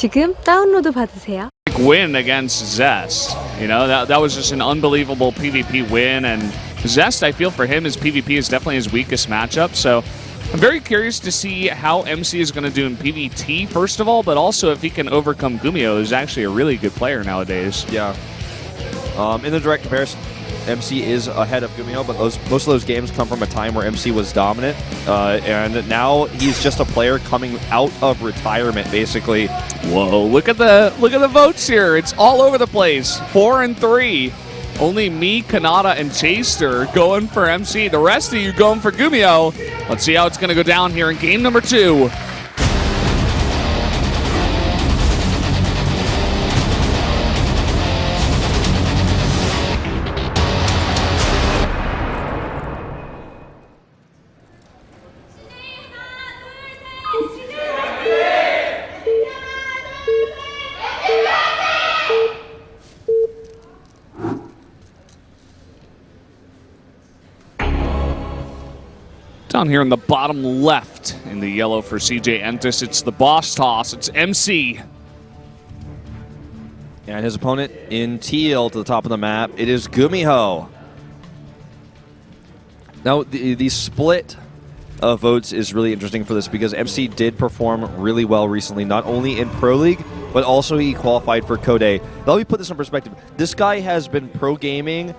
지금 다운로드 받으세요. Win against Zest. You know, that was just an unbelievable PvP win, and Zest, I feel for him, his PvP is definitely his weakest matchup, so I'm very curious to see how MC is going to do in PvT, first of all, but also if he can overcome GuMiho, who's actually a really good player nowadays. Yeah. In the direct comparison, MC is ahead of GuMiho, but most of those games come from a time where MC was dominant, and now he's just a player coming out of retirement, basically. Whoa! Look at the votes here. It's all over the place. 4 and 3. Only me, Kanata, and Chaster going for MC. The rest of you going for GuMiho. Let's see how it's going to go down here in game number 2. Down here in the bottom left in the yellow for CJ Entis, it's the boss toss. It's MC. And his opponent in teal to the top of the map, it is GuMiho. Now, the split of votes is really interesting for this because MC did perform really well recently, not only in Pro League, but also he qualified for Code. Let me put this in perspective. This guy has been pro gaming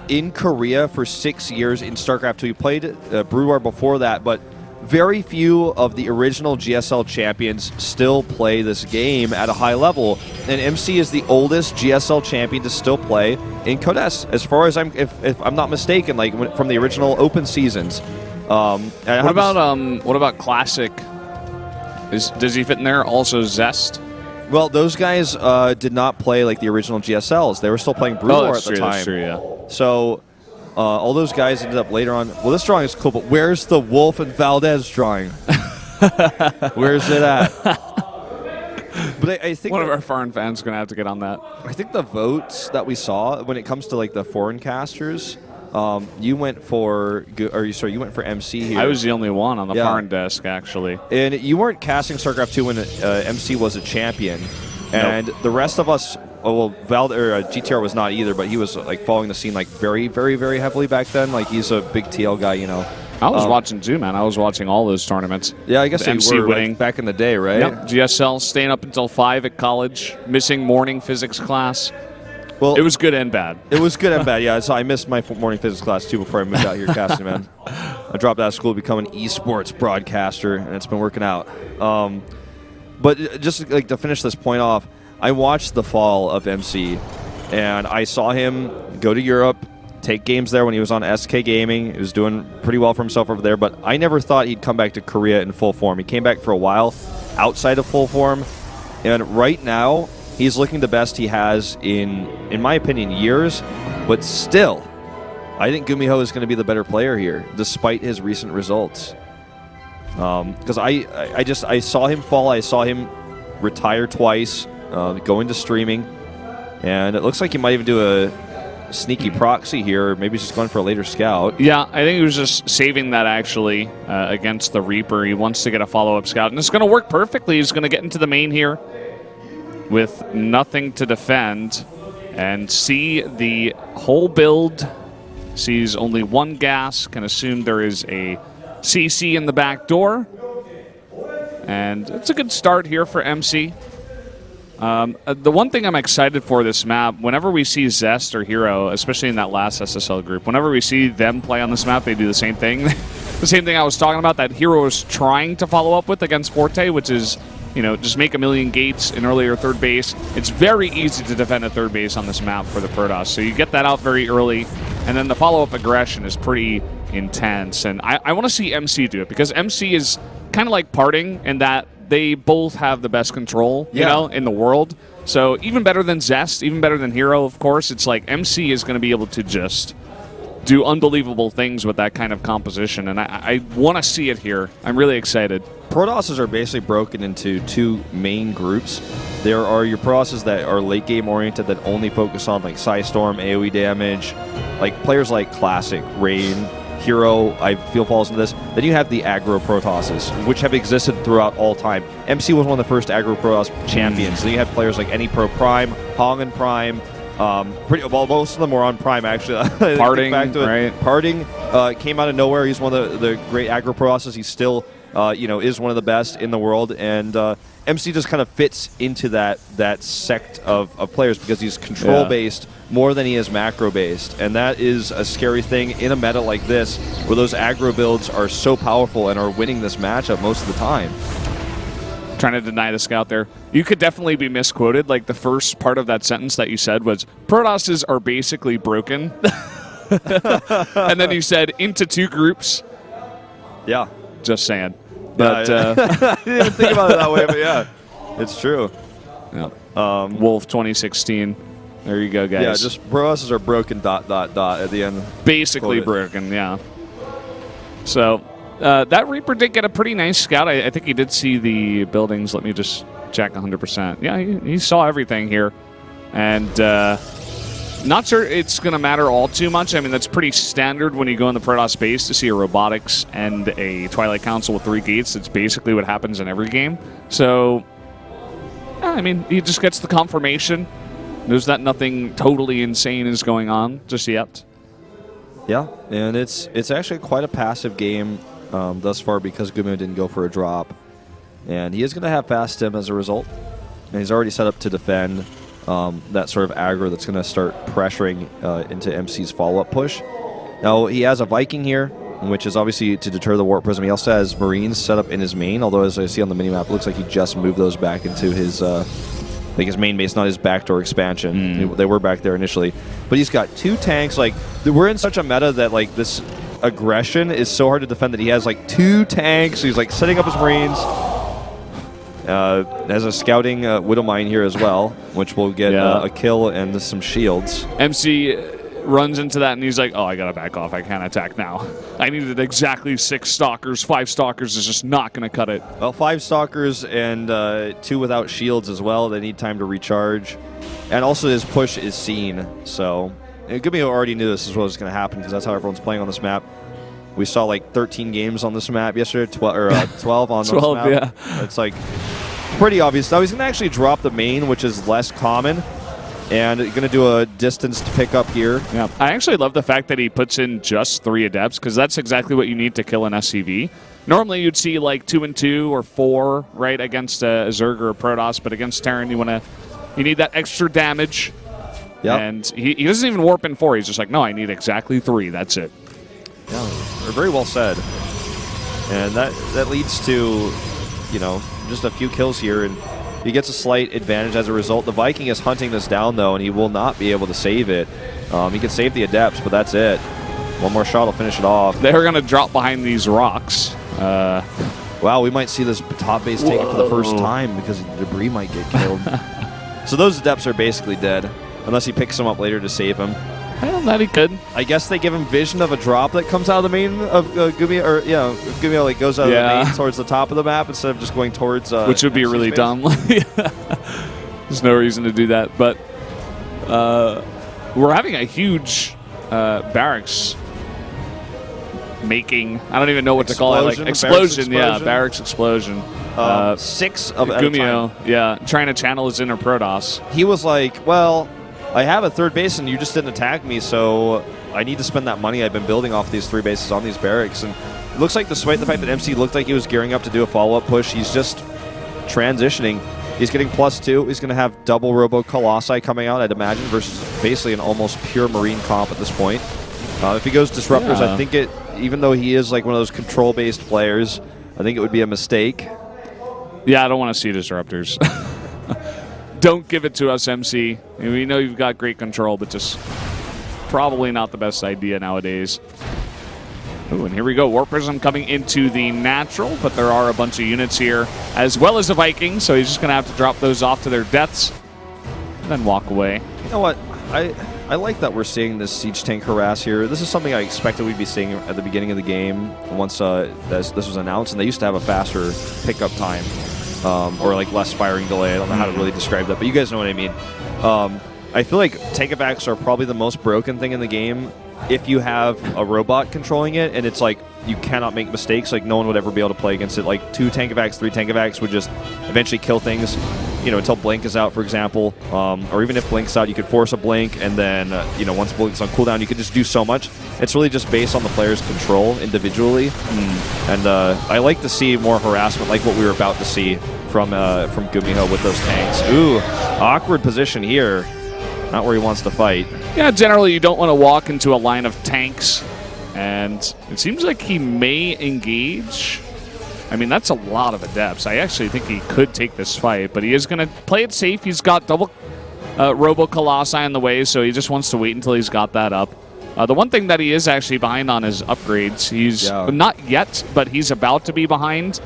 in Korea for 6 years in Starcraft 2. He played Brood War before that, but very few of the original GSL champions still play this game at a high level. And MC is the oldest GSL champion to still play in Codes, as far as if I'm not mistaken, like from the original open seasons. What about Classic? Does he fit in there? Also Zest? Well, those guys did not play like the original GSLs. They were still playing Brood War at the time. That's true, yeah. So all those guys ended up later on. Well, this drawing is cool, but where's the Wolf and Valdez drawing? Where's it at? But I think one of our foreign fans is going to have to get on that. I think the votes that we saw when it comes to like the foreign casters, you went for MC here. I was the only one on the foreign desk, actually. And you weren't casting StarCraft 2 when MC was a champion, and the rest of us. Oh, well, GTR was not either, but he was like following the scene like very, very, very heavily back then. Like he's a big TL guy, you know. I was watching too, man. I was watching all those tournaments. Yeah, I guess MC were winning like, back in the day, right? Yep. GSL, staying up until 5 at college, missing morning physics class. Well, it was good and bad. It was good and bad, yeah. So I missed my morning physics class too before I moved out here casting, man. I dropped out of school to become an esports broadcaster, and it's been working out. But just like to finish this point off, I watched the fall of MC, and I saw him go to Europe, take games there when he was on SK Gaming. He was doing pretty well for himself over there, but I never thought he'd come back to Korea in full form. He came back for a while outside of full form, and right now he's looking the best he has in my opinion, years, but still, I think GuMiho is going to be the better player here, despite his recent results. Because I saw him fall, I saw him retire twice, go into streaming, and it looks like he might even do a sneaky proxy here, or maybe he's just going for a later scout. Yeah, I think he was just saving that actually against the Reaper. He wants to get a follow-up scout, and it's going to work perfectly. He's going to get into the main here with nothing to defend and see the whole build. Sees only one gas, can assume there is a CC in the back door, and it's a good start here for MC. The one thing I'm excited for this map, whenever we see Zest or Hero, especially in that last SSL group, whenever we see them play on this map, they do the same thing. The same thing I was talking about that Hero is trying to follow up with against Forte, which is, you know, just make a million gates in earlier third base. It's very easy to defend a third base on this map for the Protoss, so you get that out very early, and then the follow-up aggression is pretty intense. And I want to see MC do it, because MC is kind of like Parting in that they both have the best control, you know, in the world. So even better than Zest, even better than Hero, of course. It's like MC is going to be able to just do unbelievable things with that kind of composition, and I want to see it here. I'm really excited. Protosses are basically broken into two main groups. There are your Protosses that are late game oriented that only focus on like Psystorm, AoE damage, like players like Classic, Rain, hero I feel falls into this. Then you have the aggro Protosses, which have existed throughout all time. MC was one of the first aggro Protoss champions. Then you had players like Any Pro Prime, Hong and Prime. Well, most of them were on Prime, actually. Parting, right? Parting came out of nowhere. He's one of the great aggro Protosses. He's still, is one of the best in the world. And MC just kind of fits into that sect of players because he's control-based more than he is macro-based. And that is a scary thing in a meta like this, where those aggro builds are so powerful and are winning this matchup most of the time. Trying to deny the scout there. You could definitely be misquoted. Like, the first part of that sentence that you said was, Protosses are basically broken. And then you said, into 2 groups. Yeah. Just saying. But I didn't even think about it that way, but yeah, it's true. Yeah. Wolf 2016. There you go, guys. Yeah, just Protosses are broken ... at the end. Basically broken, yeah. So that Reaper did get a pretty nice scout. I think he did see the buildings. Let me just check 100%. Yeah, he saw everything here. And not sure it's going to matter all too much. I mean, that's pretty standard when you go in the Protoss space to see a robotics and a Twilight Council with 3 gates. It's basically what happens in every game. So, I mean, he just gets the confirmation. Knows that nothing totally insane is going on just yet. Yeah, and it's actually quite a passive game thus far because GuMiho didn't go for a drop. And he is going to have fast stim as a result. And he's already set up to defend that sort of aggro that's going to start pressuring into MC's follow-up push. Now, he has a Viking here, which is obviously to deter the Warp Prism. He also has Marines set up in his main, although as I see on the minimap, it looks like he just moved those back into his his main base, not his backdoor expansion. They were back there initially. But he's got 2 tanks. Like, we're in such a meta that, like, this aggression is so hard to defend that he has, like, 2 tanks. So he's, like, setting up his Marines. Has a scouting Widowmine here as well, which will get a kill and some shields. MC runs into that and he's like, oh, I gotta back off. I can't attack now. I needed exactly 6 Stalkers. 5 Stalkers is just not gonna cut it. Well, 5 Stalkers and 2 without shields as well. They need time to recharge. And also his push is seen. So GuMiho already knew this is what was going to happen because that's how everyone's playing on this map. We saw like 13 games on this map yesterday, 12 on 12, this map. Yeah. It's like pretty obvious. Now he's going to actually drop the main, which is less common. And going to do a distance to pick up here. Yeah, I actually love the fact that he puts in just 3 Adepts because that's exactly what you need to kill an SCV. Normally you'd see like 2 and 2 or 4 right against a Zerg or a Protoss, but against Terran you need that extra damage. Yep. And he doesn't even warp in 4. He's just like, no, I need exactly 3. That's it. Yeah, very well said. And that leads to, just a few kills here, and he gets a slight advantage as a result. The Viking is hunting this down, though, and he will not be able to save it. He can save the Adepts, but that's it. One more shot will finish it off. They're going to drop behind these rocks. Wow, we might see this top base taken for the first time because the debris might get killed. So those Adepts are basically dead, unless he picks them up later to save him. Well, that he could. I guess they give him vision of a drop that comes out of the main of GuMiho, or if GuMiho like goes out of the main towards the top of the map instead of just going towards. Which would be really space. dumb. There's no reason to do that, but we're having a huge barracks making. I don't even know what to call it. Like explosion, yeah, barracks explosion. 6 of GuMiho, trying to channel his inner Protoss. He was like, well, I have a 3rd base and you just didn't attack me, so I need to spend that money I've been building off these 3 bases on these barracks. And it looks like despite the fact that MC looked like he was gearing up to do a follow-up push, he's just transitioning. He's getting +2. He's going to have double Robo Colossi coming out, I'd imagine, versus basically an almost pure Marine comp at this point. If he goes Disruptors, I think even though he is like one of those control-based players, I think it would be a mistake. Yeah, I don't want to see Disruptors. Don't give it to us, MC. We know you've got great control, but just probably not the best idea nowadays. Ooh, and here we go. Warp Prism coming into the natural, but there are a bunch of units here, as well as a Viking, so he's just going to have to drop those off to their deaths and then walk away. You know what? I like that we're seeing this siege tank harass here. This is something I expected we'd be seeing at the beginning of the game once this was announced, and they used to have a faster pickup time. Or like less firing delay. I don't know how to really describe that, but you guys know what I mean. I feel like take-it-backs are probably the most broken thing in the game if you have a robot controlling it, and it's like you cannot make mistakes. Like no one would ever be able to play against it. Like 2 Tankovacs, 3 Tankovacs would just eventually kill things. You know, until Blink is out, for example, or even if Blink's out, you could force a Blink, and then you know, once Blink's on cooldown, you could just do so much. It's really just based on the player's control individually, and I like to see more harassment, like what we were about to see from GuMiho with those tanks. Ooh, awkward position here. Not where he wants to fight. Yeah, generally you don't want to walk into a line of tanks, and it seems like he may engage. I mean, that's a lot of adepts. I actually think he could take this fight, but he is going to play it safe. He's got double Robo Colossi in the way, so he just wants to wait until he's got that up. The one thing that he is actually behind on is upgrades. He's not yet, but he's about to be behind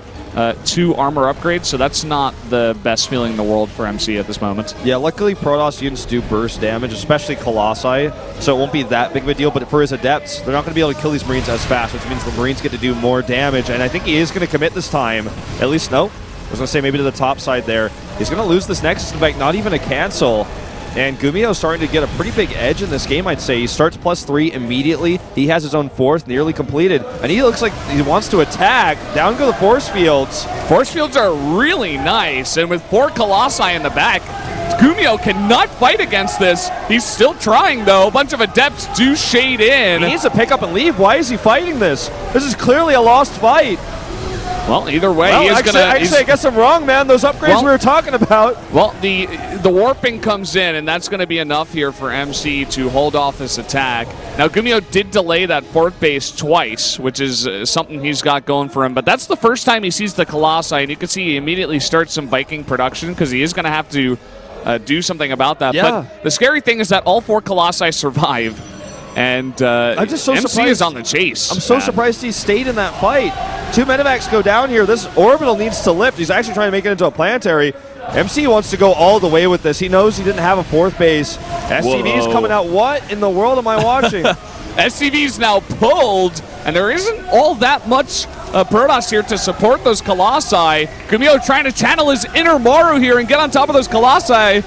2 armor upgrades, so that's not the best feeling in the world for MC at this moment. Yeah, luckily Protoss units do burst damage, especially Colossi, so it won't be that big of a deal, but for his adepts, they're not going to be able to kill these Marines as fast, which means the Marines get to do more damage, and I think he is going to commit this time. At least, no. I was going to say maybe to the top side there. He's going to lose this Nexus, in fact, not even a cancel. And GuMiho starting to get a pretty big edge in this game, I'd say. He starts +3 immediately. He has his own 4th, nearly completed. And he looks like he wants to attack. Down go the force fields. Force fields are really nice. And with 4 Colossi in the back, GuMiho cannot fight against this. He's still trying, though. A bunch of adepts do shade in. He needs to pick up and leave. Why is he fighting this? This is clearly a lost fight. Well, either way, well, he is going to... Actually, I guess I'm wrong, man. Those upgrades we were talking about. Well, the warping comes in, and that's going to be enough here for MC to hold off this attack. Now, GuMiho did delay that 4th base twice, which is something he's got going for him. But that's the first time he sees the Colossi, and you can see he immediately starts some Viking production because he is going to have to do something about that. Yeah. But the scary thing is that all 4 Colossi survive. And I'm just so MC surprised. is on the chase. I'm so surprised he stayed in that fight. 2 Medivacs go down here. This orbital needs to lift. He's actually trying to make it into a planetary. MC wants to go all the way with this. He knows he didn't have a 4th base. SCV is coming out. What in the world am I watching? SCV is now pulled, and there isn't all that much Protoss here to support those Colossi. GuMiho trying to channel his inner Maru here and get on top of those Colossi.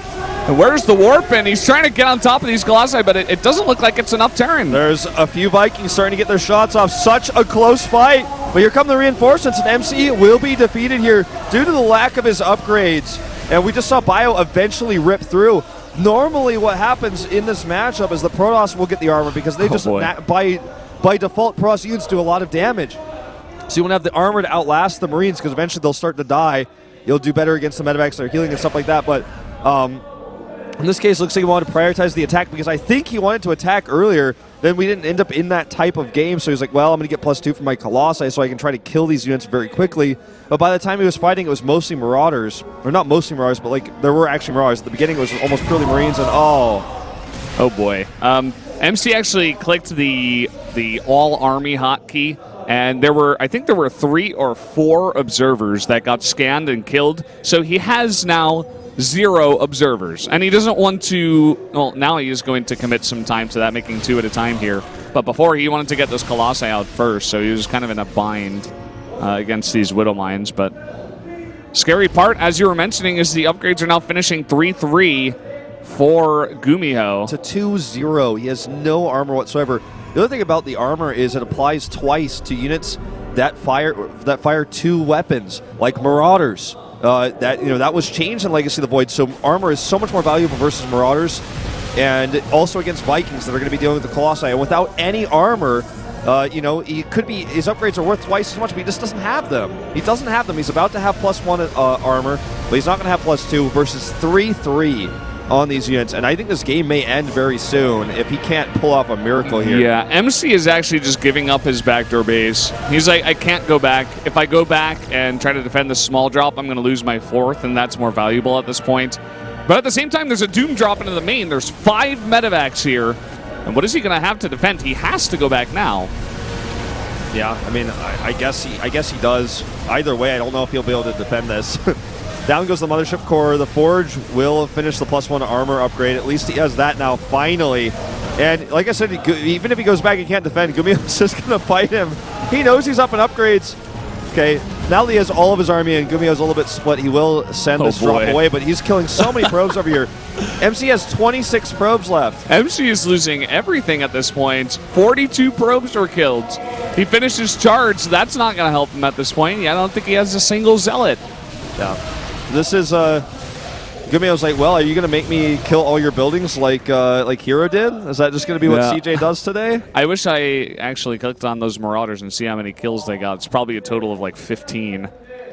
And where's the warp? And he's trying to get on top of these Colossi, but it doesn't look like it's enough Terran. There's a few Vikings starting to get their shots off. Such a close fight. But here come the reinforcements, and MC will be defeated here due to the lack of his upgrades. And we just saw Bio eventually rip through. Normally what happens in this matchup is the Protoss will get the armor because they by default, Protoss units do a lot of damage. So you want to have the armor to outlast the Marines because eventually they'll start to die. You'll do better against the Medivacs that are healing and stuff like that. But in this case, it looks like he wanted to prioritize the attack because I think he wanted to attack earlier. Then we didn't end up in that type of game. So he's like, well, I'm going to get +2 for my Colossi so I can try to kill these units very quickly. But by the time he was fighting, it was mostly Marauders. Or not mostly Marauders, but like there were actually Marauders. At the beginning, it was almost purely Marines. And oh boy. MC actually clicked the all army hotkey. And I think there were 3 or 4 observers that got scanned and killed. So he has now 0 observers. And he doesn't want to, well, now he is going to commit some time to that, making 2 at a time here. But before, he wanted to get those Colossi out first, so he was kind of in a bind against these Widow Mines. But scary part, as you were mentioning, is the upgrades are now finishing 3-3 for GuMiho. to 2-0. He has no armor whatsoever. The other thing about the armor is it applies twice to units that fire 2 weapons, like Marauders. That was changed in Legacy of the Void, so armor is so much more valuable versus Marauders, and also against Vikings that are going to be dealing with the Colossi. And without any armor, he could be, his upgrades are worth twice as much, but he just doesn't have them. He doesn't have them. He's about to have +1 armor, but he's not going to have +2 versus 3-3 on these units, and I think this game may end very soon if he can't pull off a miracle here. Yeah, MC is actually just giving up his backdoor base. He's like, I can't go back. If I go back and try to defend the small drop, I'm going to lose my 4th, and that's more valuable at this point. But at the same time, there's a Doom drop into the main. There's 5 Medivacs here, and what is he going to have to defend? He has to go back now. Yeah, I mean, I guess he does. Either way, I don't know if he'll be able to defend this. Down goes the Mothership Core. The Forge will finish the +1 armor upgrade. At least he has that now, finally. And like I said, even if he goes back and can't defend, GuMiho's just going to fight him. He knows he's up in upgrades. Okay, now that he has all of his army and GuMiho's a little bit split, he will send this drop away, but he's killing so many probes over here. MC has 26 probes left. MC is losing everything at this point. 42 probes were killed. He finished his charge, so that's not going to help him at this point. Yeah, I don't think he has a single zealot. Yeah. This is GuMiho's like, well, are you going to make me kill all your buildings like Hero did? Is that just going to be what CJ does today? I wish I actually clicked on those Marauders and see how many kills they got. It's probably a total of like 15.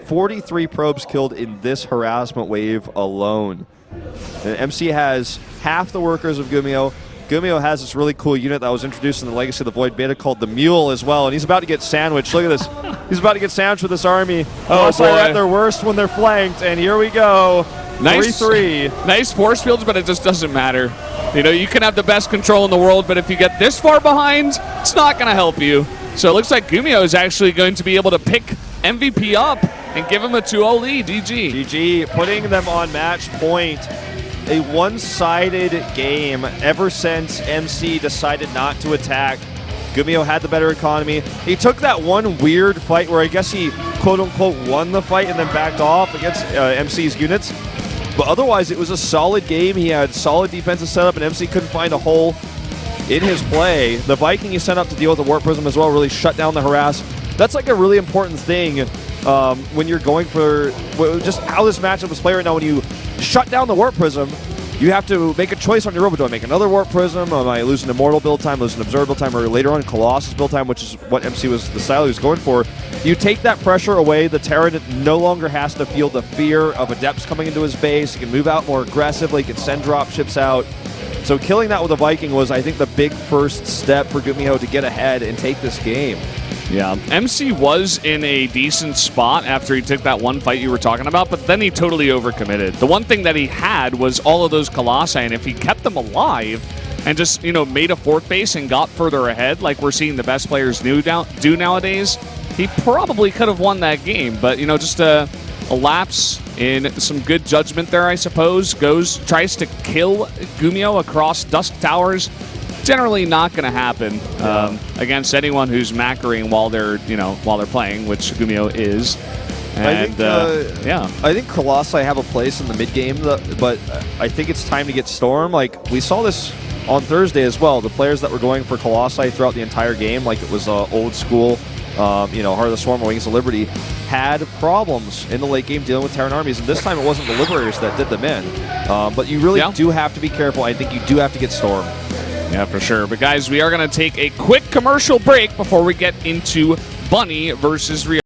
43 probes killed in this harassment wave alone. And MC has half the workers of GuMiho. GuMiho has this really cool unit that was introduced in the Legacy of the Void beta called the Mule as well, and he's about to get sandwiched. Look at this. He's about to get sandwiched with this army. Oh, boy. They're at their worst when they're flanked, and here we go. Nice, 3-3. Nice force fields, but it just doesn't matter. You know, you can have the best control in the world, but if you get this far behind, it's not going to help you. So it looks like GuMiho is actually going to be able to pick MVP up and give him a 2-0 lead. GG. GG, putting them on match point. A one-sided game ever since MC decided not to attack. GuMiho had the better economy. He took that one weird fight where I guess he quote-unquote won the fight and then backed off against MC's units. But otherwise, it was a solid game. He had solid defensive setup, and MC couldn't find a hole in his play. The Viking he sent up to deal with the Warp Prism as well really shut down the harass. That's like a really important thing when you're going for just how this matchup is played right now. When you shut down the Warp Prism, you have to make a choice on your robot. Do I make another Warp Prism? Am I losing Immortal build time, losing Observer build time, or later on Colossus build time, which is what MC was the style he was going for? You take that pressure away. The Terran no longer has to feel the fear of Adepts coming into his base. He can move out more aggressively. He can send dropships out. So killing that with a Viking was, I think, the big first step for GuMiho to get ahead and take this game. Yeah, MC was in a decent spot after he took that one fight you were talking about, but then he totally overcommitted. The one thing that he had was all of those Colossi, and if he kept them alive and just, you know, made a fort base and got further ahead, like we're seeing the best players do nowadays, he probably could have won that game. But, you know, just a lapse in some good judgment there, I suppose. Tries to kill GuMiho across Dusk Towers. Generally not going to happen against anyone who's macroing while they're playing, which GuMiho is. And I think Colossi have a place in the mid game, but I think it's time to get Storm. Like we saw this on Thursday as well. The players that were going for Colossi throughout the entire game, like it was old school, Heart of the Swarm or Wings of Liberty, had problems in the late game dealing with Terran armies, and this time it wasn't the Liberators that did them in. But you really do have to be careful. I think you do have to get Storm. Yeah, for sure. But guys, we are going to take a quick commercial break before we get into Bunny versus Rio.